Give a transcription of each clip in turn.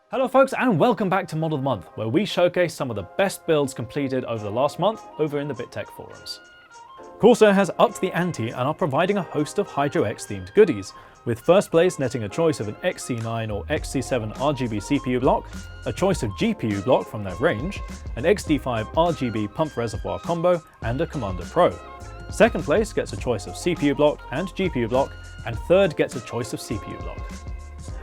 Hello folks, and welcome back to Mod of the Month, where we showcase some of the best builds completed over the last month over in the BitTech forums. Corsair has upped the ante and are providing a host of Hydra X themed goodies, with first place netting a choice of an XC9 or XC7 RGB CPU block, a choice of GPU block from their range, an XD5 RGB pump reservoir combo, and a Commander Pro. Second place gets a choice of CPU block and GPU block, and third gets a choice of CPU block.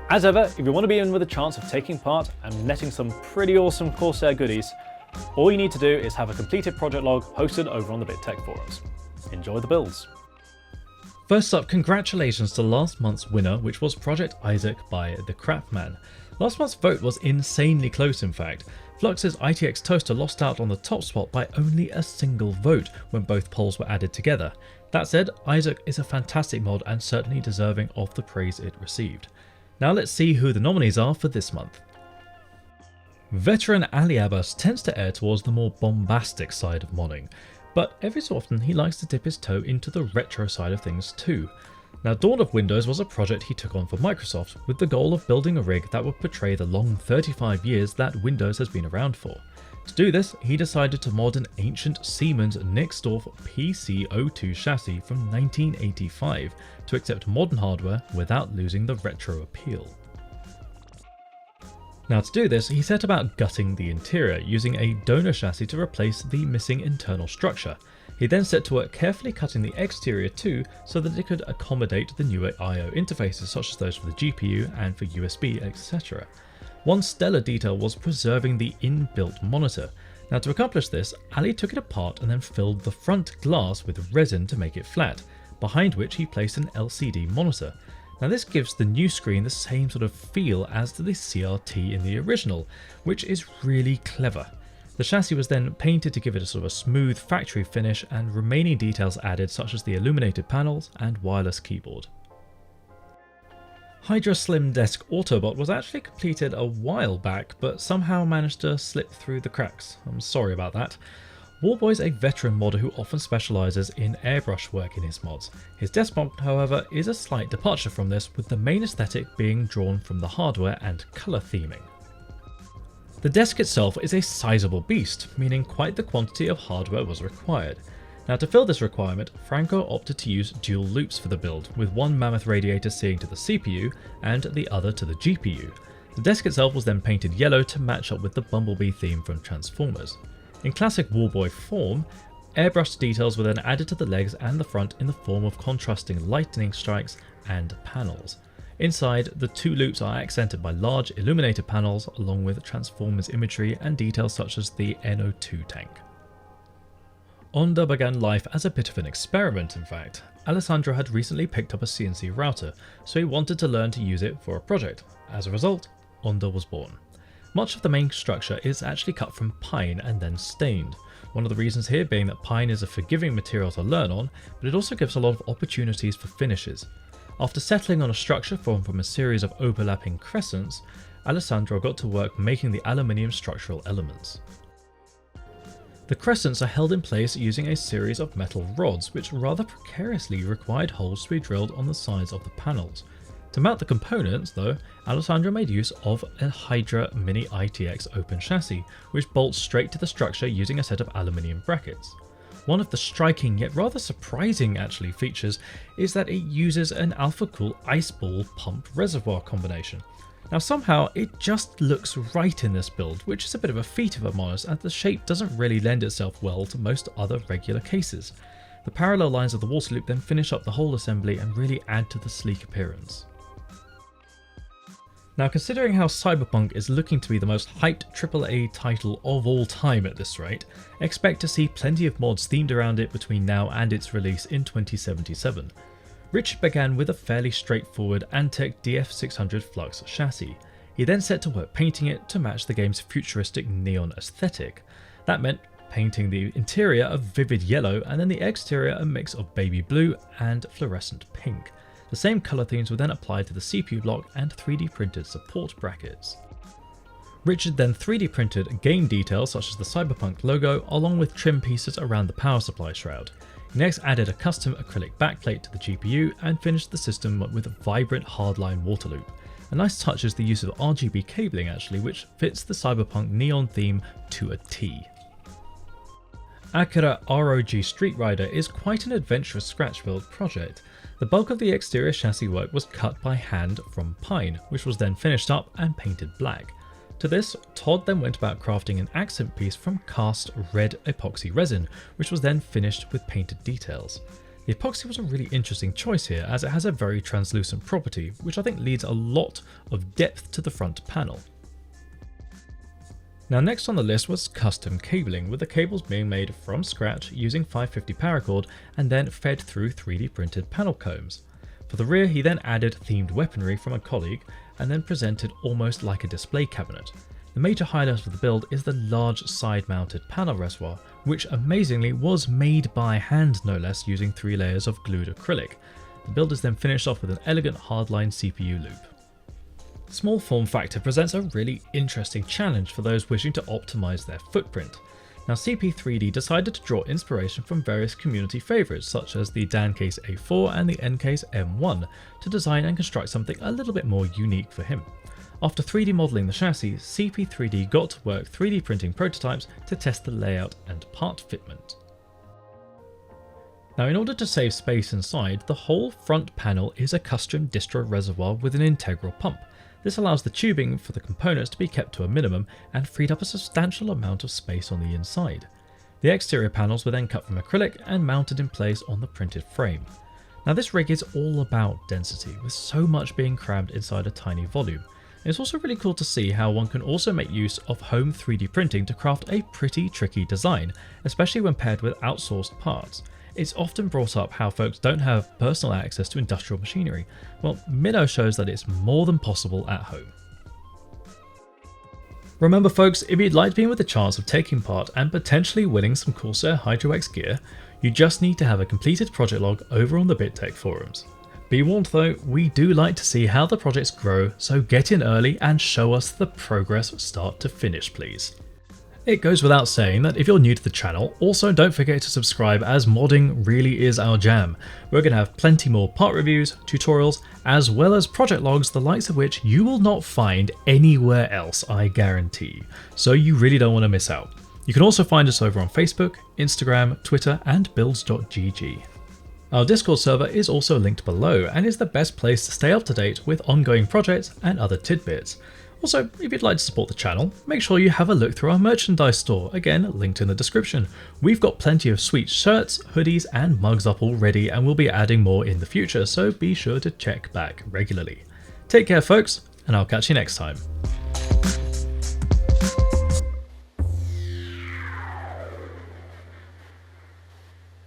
As ever, if you want to be in with a chance of taking part and netting some pretty awesome Corsair goodies, all you need to do is have a completed project log posted over on the BitTech forums. Enjoy the builds. First up, congratulations to last month's winner, which was Project Isaac by The Crapman. Last month's vote was insanely close in fact. Flux's ITX Toaster lost out on the top spot by only a single vote when both polls were added together. That said, Isaac is a fantastic mod and certainly deserving of the praise it received. Now let's see who the nominees are for this month. Veteran Ali Abbas tends to err towards the more bombastic side of modding, but every so often he likes to dip his toe into the retro side of things too. Now Dawn of Windows was a project he took on for Microsoft with the goal of building a rig that would portray the long 35 years that Windows has been around for. To do this, he decided to mod an ancient Siemens Nixdorf PC02 chassis from 1985 to accept modern hardware without losing the retro appeal. Now to do this, he set about gutting the interior using a donor chassis to replace the missing internal structure. He then set to work carefully cutting the exterior too so that it could accommodate the newer I/O interfaces such as those for the GPU and for USB, etc. One stellar detail was preserving the inbuilt monitor. Now to accomplish this, Ali took it apart and then filled the front glass with resin to make it flat, behind which he placed an LCD monitor. Now this gives the new screen the same sort of feel as to the CRT in the original, which is really clever. The chassis was then painted to give it a sort of a smooth factory finish and remaining details added such as the illuminated panels and wireless keyboard. Hydra Slim Desk Autobot was actually completed a while back, but somehow managed to slip through the cracks. I'm sorry about that. Warboy's a veteran modder who often specialises in airbrush work in his mods. His desk mod, however, is a slight departure from this, with the main aesthetic being drawn from the hardware and colour theming. The desk itself is a sizable beast, meaning quite the quantity of hardware was required. Now to fill this requirement, Franco opted to use dual loops for the build, with one mammoth radiator seeing to the CPU and the other to the GPU. The desk itself was then painted yellow to match up with the Bumblebee theme from Transformers. In classic Warboy form, airbrushed details were then added to the legs and the front in the form of contrasting lightning strikes and panels. Inside, the two loops are accented by large illuminated panels along with Transformers imagery and details such as the NO2 tank. Onda began life as a bit of an experiment in fact. Alessandro had recently picked up a CNC router, so he wanted to learn to use it for a project. As a result, Onda was born. Much of the main structure is actually cut from pine and then stained. One of the reasons here being that pine is a forgiving material to learn on, but it also gives a lot of opportunities for finishes. After settling on a structure formed from a series of overlapping crescents, Alessandro got to work making the aluminium structural elements. The crescents are held in place using a series of metal rods, which rather precariously required holes to be drilled on the sides of the panels. To mount the components, though, Alessandro made use of a Hydra Mini ITX open chassis, which bolts straight to the structure using a set of aluminium brackets. One of the striking yet rather surprising actually features is that it uses an AlphaCool ice ball pump reservoir combination. Now somehow it just looks right in this build, which is a bit of a feat if I'm honest, and the shape doesn't really lend itself well to most other regular cases. The parallel lines of the water loop then finish up the whole assembly and really add to the sleek appearance. Now considering how Cyberpunk is looking to be the most hyped AAA title of all time at this rate, expect to see plenty of mods themed around it between now and its release in 2077. Richard began with a fairly straightforward Antec DF600 Flux chassis. He then set to work painting it to match the game's futuristic neon aesthetic. That meant painting the interior a vivid yellow and then the exterior a mix of baby blue and fluorescent pink. The same colour themes were then applied to the CPU block and 3D printed support brackets. Richard then 3D printed game details such as the Cyberpunk logo along with trim pieces around the power supply shroud. He next added a custom acrylic backplate to the GPU and finished the system with a vibrant hardline water loop. A nice touch is the use of RGB cabling actually, which fits the Cyberpunk Neon theme to a T. RTA Street Rider is quite an adventurous scratch build project. The bulk of the exterior chassis work was cut by hand from pine, which was then finished up and painted black. To this, Todd then went about crafting an accent piece from cast red epoxy resin, which was then finished with painted details. The epoxy was a really interesting choice here, as it has a very translucent property, which I think leads a lot of depth to the front panel. Now next on the list was custom cabling, with the cables being made from scratch using 550 paracord and then fed through 3D printed panel combs. For the rear, he then added themed weaponry from a colleague and then presented almost like a display cabinet. The major highlight of the build is the large side-mounted panel reservoir, which amazingly was made by hand no less, using 3 layers of glued acrylic. The build is then finished off with an elegant hardline CPU loop. Small form factor presents a really interesting challenge for those wishing to optimize their footprint. Now CP3D decided to draw inspiration from various community favourites such as the Dancase A4 and the Ncase M1 to design and construct something a little bit more unique for him. After 3D modelling the chassis, CP3D got to work 3D printing prototypes to test the layout and part fitment. Now in order to save space inside, the whole front panel is a custom Distro Reservoir with an integral pump. This allows the tubing for the components to be kept to a minimum and freed up a substantial amount of space on the inside. The exterior panels were then cut from acrylic and mounted in place on the printed frame. Now this rig is all about density, with so much being crammed inside a tiny volume. And it's also really cool to see how one can also make use of home 3D printing to craft a pretty tricky design, especially when paired with outsourced parts. It's often brought up how folks don't have personal access to industrial machinery. Well, Minnow shows that it's more than possible at home. Remember folks, if you'd like to be with the chance of taking part and potentially winning some Corsair Hydra X gear, you just need to have a completed project log over on the BitTech forums. Be warned though, we do like to see how the projects grow, so get in early and show us the progress start to finish please. It goes without saying that if you're new to the channel, also don't forget to subscribe, as modding really is our jam. We're going to have plenty more part reviews, tutorials, as well as project logs, the likes of which you will not find anywhere else, I guarantee. So you really don't want to miss out. You can also find us over on Facebook, Instagram, Twitter, and builds.gg. Our Discord server is also linked below and is the best place to stay up to date with ongoing projects and other tidbits. Also, if you'd like to support the channel, make sure you have a look through our merchandise store, again linked in the description. We've got plenty of sweet shirts, hoodies and mugs up already, and we'll be adding more in the future, so be sure to check back regularly. Take care folks, and I'll catch you next time.